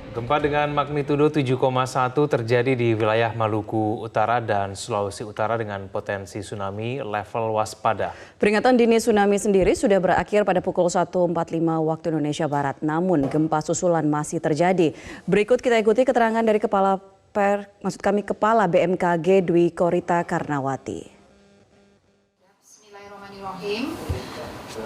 Gempa dengan magnitudo 7,1 terjadi di wilayah Maluku Utara dan Sulawesi Utara dengan potensi tsunami level waspada. Peringatan dini tsunami sendiri sudah berakhir pada pukul 1.45 waktu Indonesia Barat. Namun gempa susulan masih terjadi. Berikut kita ikuti keterangan dari Kepala BMKG Dwi Korita Karnawati. Bismillahirrahmanirrahim.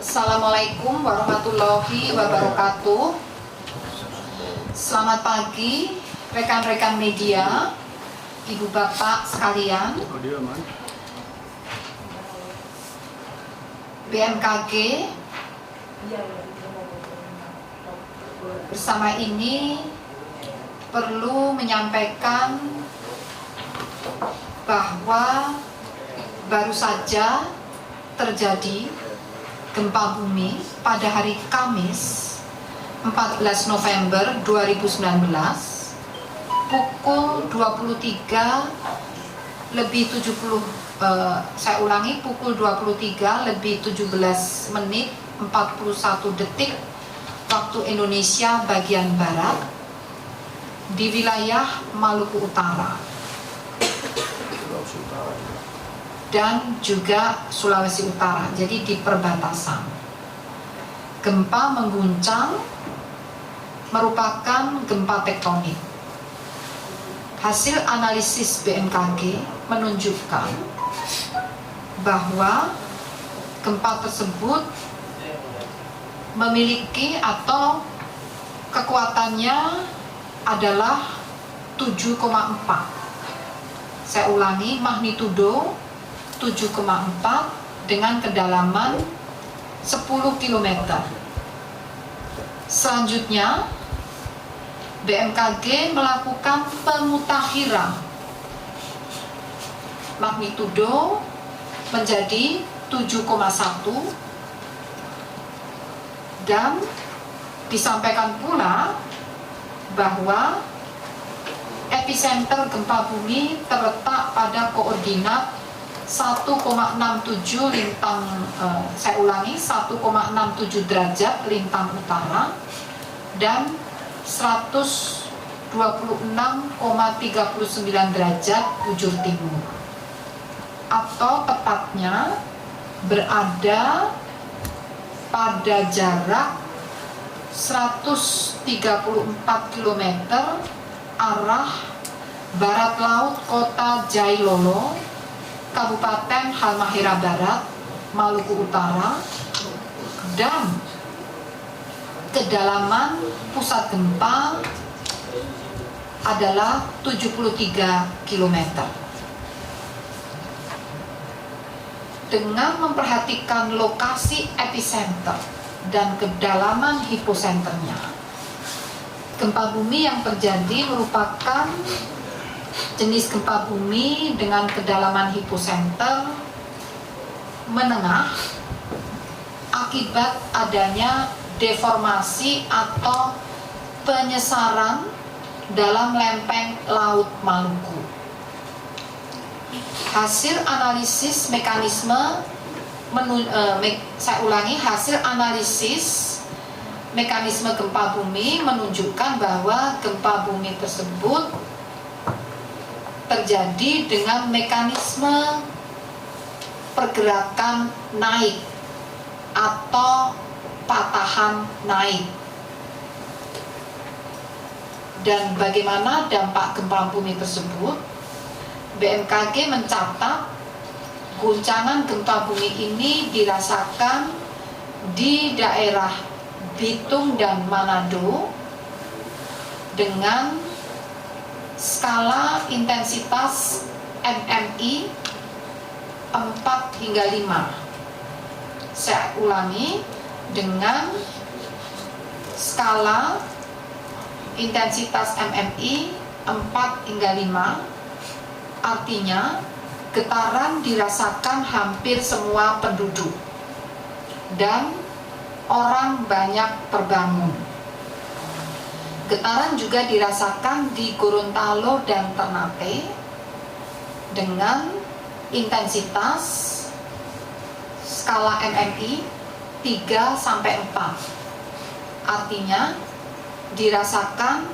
Assalamualaikum warahmatullahi wabarakatuh. Selamat pagi rekan-rekan media, ibu bapak sekalian. BMKG bersama ini perlu menyampaikan bahwa baru saja terjadi gempa bumi pada hari Kamis 14 November 2019 pukul 23 lebih 70 saya ulangi pukul 23 lebih 17 menit 41 detik waktu Indonesia bagian barat di wilayah Maluku Utara dan juga Sulawesi Utara, jadi di perbatasan. Gempa mengguncang merupakan gempa tektonik. Hasil analisis BMKG menunjukkan bahwa gempa tersebut memiliki atau kekuatannya adalah 7,4. Saya ulangi, magnitudo 7,4 dengan kedalaman 10 km. Selanjutnya, BMKG melakukan pemutakhiran magnitudo menjadi 7,1 dan disampaikan pula bahwa epicenter gempa bumi terletak pada koordinat 1,67 lintang, saya ulangi 1,67 derajat lintang utara dan 126,39 derajat bujur timur, atau tepatnya berada pada jarak 134 km arah barat laut kota Jailolo, Kabupaten Halmahera Barat, Maluku Utara, dan kedalaman pusat gempa adalah 73 km. Dengan memperhatikan lokasi epicenter dan kedalaman hiposenternya, gempa bumi yang terjadi merupakan jenis gempa bumi dengan kedalaman hiposenter menengah akibat adanya deformasi atau penyesaran dalam lempeng laut Maluku. Hasil analisis mekanisme saya ulangi, hasil analisis mekanisme gempa bumi menunjukkan bahwa gempa bumi tersebut terjadi dengan mekanisme pergerakan naik atau patahan naik. Dan bagaimana dampak gempa bumi tersebut? BMKG mencatat guncangan gempa bumi ini dirasakan di daerah Bitung dan Manado dengan skala intensitas MMI 4 hingga 5. Saya ulangi, dengan skala intensitas MMI 4 hingga 5, artinya getaran dirasakan hampir semua penduduk dan orang banyak terbangun. Getaran juga dirasakan di Gorontalo dan Ternate dengan intensitas skala MMI 3 sampai 4. Artinya dirasakan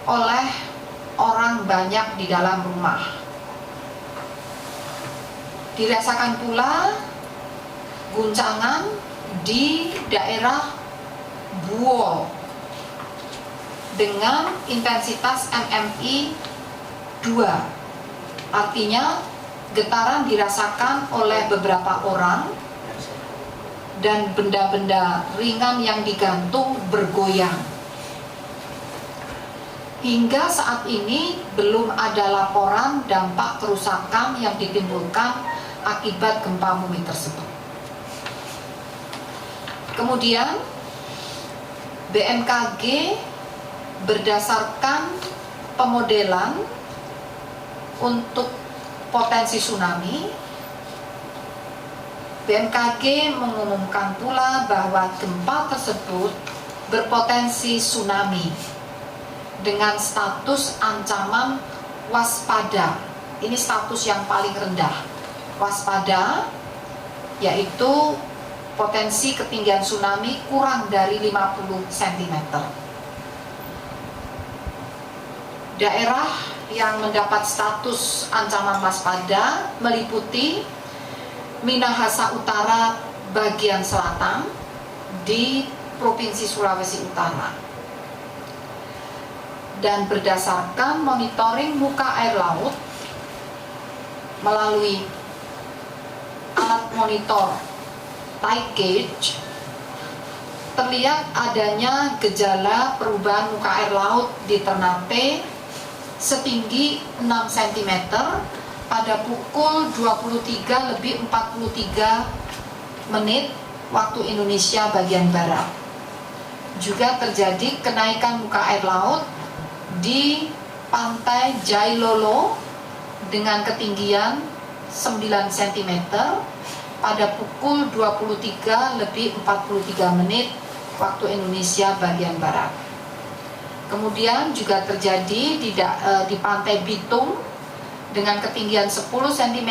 oleh orang banyak di dalam rumah. Dirasakan pula guncangan di daerah Buol dengan intensitas MMI 2. Artinya getaran dirasakan oleh beberapa orang dan benda-benda ringan yang digantung bergoyang. Hingga saat ini belum ada laporan dampak kerusakan yang ditimbulkan akibat gempa bumi tersebut. Kemudian BMKG berdasarkan pemodelan untuk potensi tsunami, BMKG mengumumkan pula bahwa gempa tersebut berpotensi tsunami dengan status ancaman waspada. Ini status yang paling rendah. Waspada yaitu potensi ketinggian tsunami kurang dari 50 cm. Daerah yang mendapat status ancaman waspada meliputi Minahasa Utara bagian selatan di Provinsi Sulawesi Utara. Dan berdasarkan monitoring muka air laut melalui alat monitor tide gauge, terlihat adanya gejala perubahan muka air laut di Ternate setinggi 6 cm pada pukul 23:43 waktu Indonesia bagian Barat. Juga terjadi kenaikan muka air laut di pantai Jailolo dengan ketinggian 9 cm pada pukul 23:43 waktu Indonesia bagian Barat. Kemudian juga terjadi di pantai Bitung dengan ketinggian 10 cm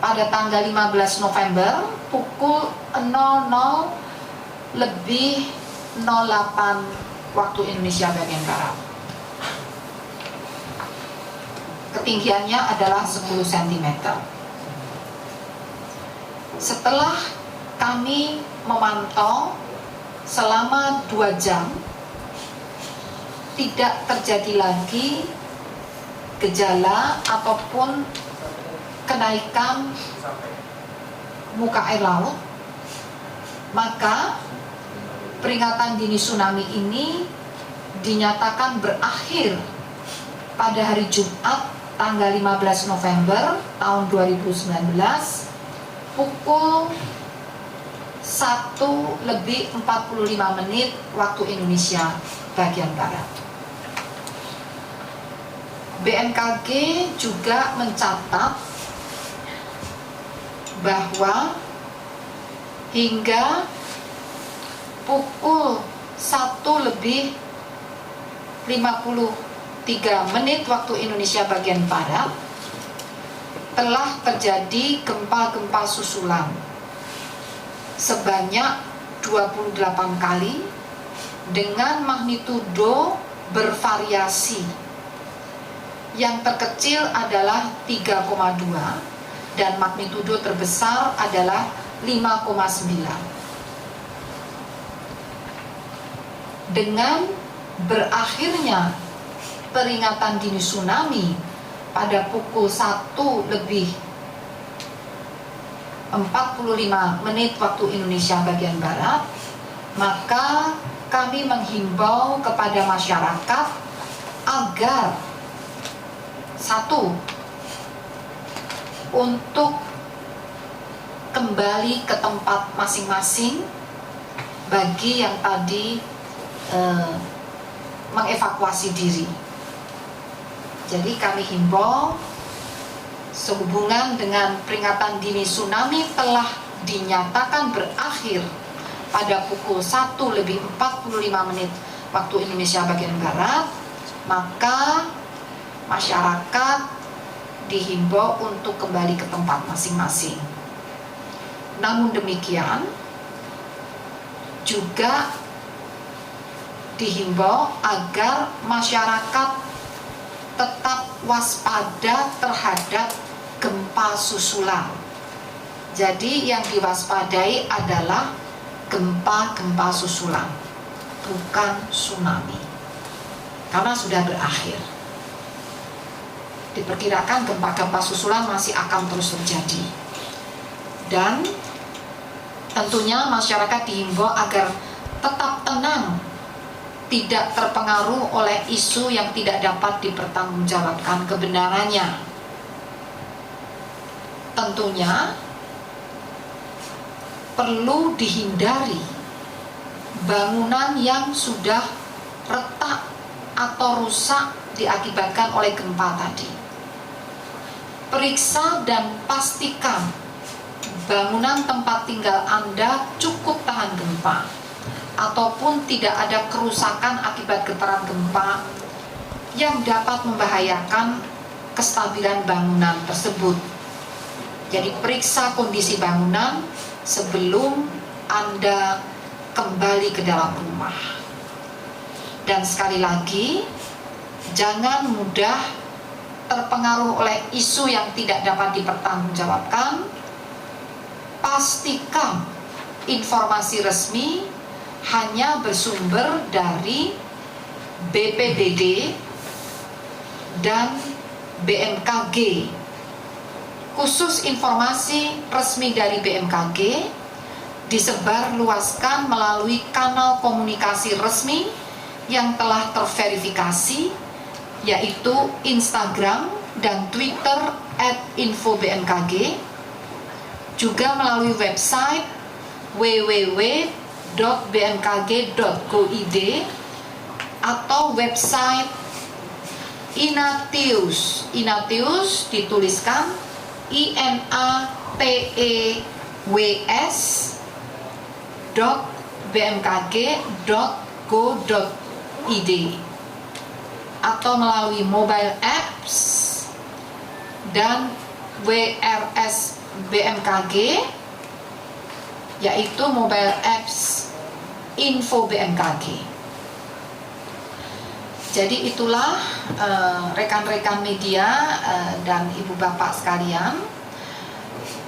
pada tanggal 15 November pukul 00:08 waktu Indonesia bagian Barat. Ketinggiannya adalah 10 cm. Setelah kami memantau selama 2 jam, tidak terjadi lagi gejala ataupun kenaikan muka air laut, maka peringatan dini tsunami ini dinyatakan berakhir pada hari Jumat tanggal 15 November tahun 2019 pukul 1:45 waktu Indonesia bagian Barat. BMKG juga mencatat bahwa hingga pukul 1:53 waktu Indonesia bagian Barat telah terjadi gempa-gempa susulan sebanyak 28 kali dengan magnitudo bervariasi. Yang terkecil adalah 3,2 dan magnitudo terbesar adalah 5,9. Dengan berakhirnya peringatan dini tsunami pada pukul 1:45 waktu Indonesia bagian Barat, maka kami menghimbau kepada masyarakat agar untuk kembali ke tempat masing-masing bagi yang tadi mengevakuasi diri. Jadi kami himbau sehubungan dengan peringatan dini tsunami telah dinyatakan berakhir pada pukul 1:45 waktu Indonesia bagian Barat, maka masyarakat dihimbau untuk kembali ke tempat masing-masing. Namun demikian, juga dihimbau agar masyarakat tetap waspada terhadap gempa susulan. Jadi yang diwaspadai adalah gempa-gempa susulan, bukan tsunami, karena sudah berakhir. Diperkirakan gempa-gempa susulan masih akan terus terjadi, dan tentunya masyarakat dihimbau agar tetap tenang, tidak terpengaruh oleh isu yang tidak dapat dipertanggungjawabkan kebenarannya. Tentunya perlu dihindari bangunan yang sudah retak atau rusak diakibatkan oleh gempa tadi. Periksa dan pastikan bangunan tempat tinggal Anda cukup tahan gempa, ataupun tidak ada kerusakan akibat getaran gempa yang dapat membahayakan kestabilan bangunan tersebut. Jadi periksa kondisi bangunan sebelum Anda kembali ke dalam rumah. Dan sekali lagi, jangan mudah terpengaruh oleh isu yang tidak dapat dipertanggungjawabkan. Pastikan informasi resmi hanya bersumber dari BPBD dan BMKG. Khusus informasi resmi dari BMKG disebar luaskan melalui kanal komunikasi resmi yang telah terverifikasi, yaitu Instagram dan Twitter @infobmkg, juga melalui website www.bmkg.go.id atau website Inateus. Inateus dituliskan inateus.bmkg.go.id atau melalui mobile apps dan WRS BMKG, yaitu mobile apps Info BMKG. Jadi itulah rekan-rekan media dan ibu bapak sekalian,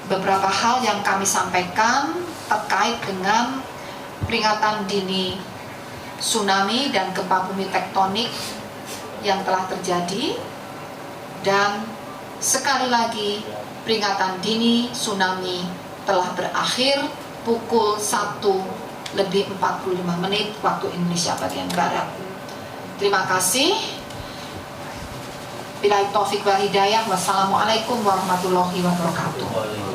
beberapa hal yang kami sampaikan terkait dengan peringatan dini tsunami dan gempa bumi tektonik yang telah terjadi. Dan sekali lagi, peringatan dini tsunami telah berakhir pukul 1:45 waktu Indonesia bagian Barat. Terima kasih. Billahi taufik wal hidayah. Wassalamualaikum warahmatullahi wabarakatuh.